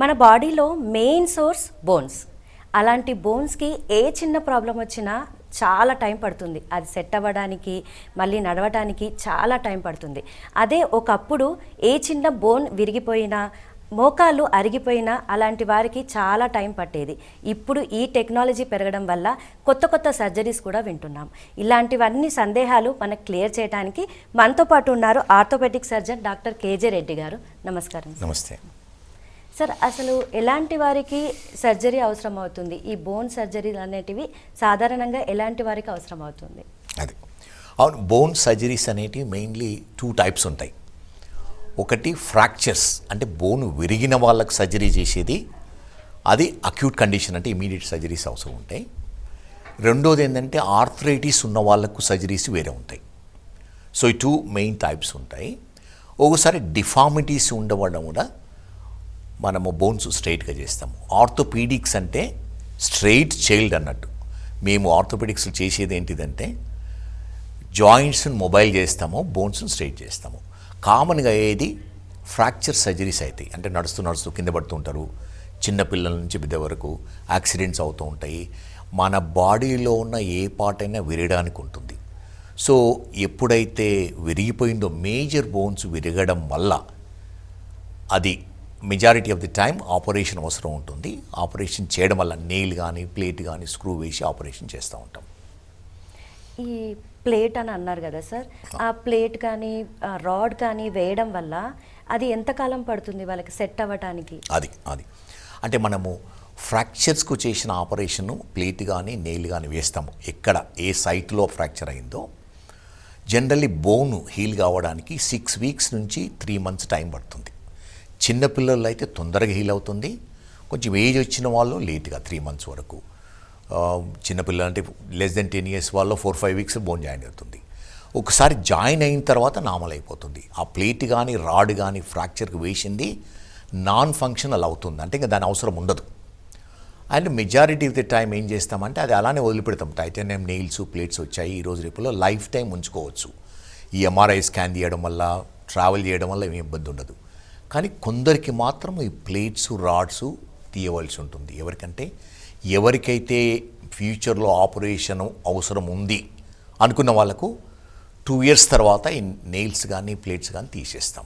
మన బాడీలో main source bones. అలాంటి బోన్స్కి ఏ చిన్న ప్రాబ్లం వచ్చినా చాలా టైం పడుతుంది. అది సెట్ అవ్వడానికి, మళ్ళీ నడవడానికి చాలా టైం పడుతుంది. అదే ఒకప్పుడు ఏ చిన్న బోన్ విరిగిపోయినా, మోకాలు అరిగిపోయినా అలాంటి వారికి చాలా టైం పట్టేది. ఇప్పుడు ఈ టెక్నాలజీ పెరగడం వల్ల కొత్త కొత్త సర్జరీస్ కూడా వింటున్నాం. ఇలాంటివన్నీ సందేహాలు మనకు క్లియర్ చేయడానికి మనతో పాటు ఉన్నారు orthopaedic surgeon doctor KJ Reddy గారు. నమస్కారం. నమస్తే సార్. అసలు ఎలాంటి వారికి సర్జరీ అవసరం అవుతుంది? ఈ బోన్ సర్జరీలు అనేటివి సాధారణంగా ఎలాంటి వారికి అవసరం అవుతుంది? అది అవును, బోన్ సర్జరీస్ అనేటివి మెయిన్లీ 2 టైప్స్ ఉంటాయి. ఒకటి ఫ్రాక్చర్స్, అంటే బోన్ విరిగిన వాళ్ళకు సర్జరీ చేసేది, అది అక్యూట్ కండిషన్, అంటే ఇమీడియట్ సర్జరీస్ అవసరం ఉంటాయి. రెండోది ఏంటంటే ఆర్థరైటిస్ ఉన్న వాళ్ళకు సర్జరీస్ వేరే ఉంటాయి. సో ఈ 2 మెయిన్ టైప్స్ ఉంటాయి. ఒకసారి డిఫార్మిటీస్ ఉండవడం కూడా మనము బోన్స్ స్ట్రైట్గా చేస్తాము. ఆర్థోపీడిక్స్ అంటే స్ట్రైట్ చైల్డ్ అన్నట్టు. మేము ఆర్థోపెడిక్స్ చేసేది ఏంటిదంటే జాయింట్స్ని మొబైల్ చేస్తాము, బోన్స్ని స్ట్రైట్ చేస్తాము. కామన్గా ఏది ఫ్రాక్చర్ సర్జరీస్ అవుతాయి, అంటే నడుస్తూ నడుస్తూ కింద పడుతుంటారు. చిన్నపిల్లల నుంచి పెద్ద వరకు యాక్సిడెంట్స్ అవుతూ ఉంటాయి. మన బాడీలో ఉన్న ఏ పార్ట్ అయినా విరగడానికి ఉంటుంది. సో ఎప్పుడైతే విరిగిపోయిందో, మేజర్ బోన్స్ విరగడం వల్ల అది majority of the time operation అవసరం ఉంటుంది. ఆపరేషన్ చేయడం వల్ల నెయిల్ కానీ, ప్లేట్ కానీ, స్క్రూ వేసి ఆపరేషన్ చేస్తూ ఉంటాం. ఈ ప్లేట్ అని అన్నారు కదా సార్, ఆ ప్లేట్ కానీ రాడ్ కానీ వేయడం వల్ల అది ఎంతకాలం పడుతుంది వాళ్ళకి సెట్ అవ్వటానికి? అది అంటే మనము ఫ్రాక్చర్స్కు చేసిన ఆపరేషను ప్లేట్ కానీ, నెయిల్ కానీ వేస్తాము. ఎక్కడ ఏ సైట్లో ఫ్రాక్చర్ అయిందో జనరల్లీ బోను హీల్ కావడానికి 6 వీక్స్ నుంచి 3 మంత్స్ టైం పడుతుంది. చిన్నపిల్లలు అయితే తొందరగా హీల్ అవుతుంది. కొంచెం ఏజ్ వచ్చిన వాళ్ళు లేట్గా 3 మంత్స్ వరకు. చిన్నపిల్లలు అంటే లెస్ దెన్ 10 ఇయర్స్ వాళ్ళు 4-5 వీక్స్ బోన్ జాయిన్ అవుతుంది. ఒకసారి జాయిన్ అయిన తర్వాత నార్మల్ అయిపోతుంది. ఆ ప్లేట్ కానీ, రాడ్ కానీ ఫ్రాక్చర్కి వేసింది నాన్ ఫంక్షనల్ అవుతుంది, అంటే ఇంకా దాని అవసరం ఉండదు. And majority of the time ఏం చేస్తామంటే అది అలానే వదిలిపెడతాం. టైటానియం నెయిల్స్, ప్లేట్స్ వచ్చాయి ఈ రోజు రేపులో, లైఫ్ టైం ఉంచుకోవచ్చు. ఈ ఎంఆర్ఐ స్కాన్ తీయడం వల్ల, ట్రావెల్ చేయడం వల్ల ఏమి ఇబ్బంది ఉండదు. కానీ కొందరికి మాత్రం ఈ ప్లేట్స్, రాడ్స్ తీయవలసి ఉంటుంది. ఎవరికైతే ఫ్యూచర్లో ఆపరేషన్ అవసరం ఉంది అనుకున్న వాళ్ళకు 2 ఇయర్స్ తర్వాత ఈ నెయిల్స్ కానీ, ప్లేట్స్ కానీ తీసేస్తాం.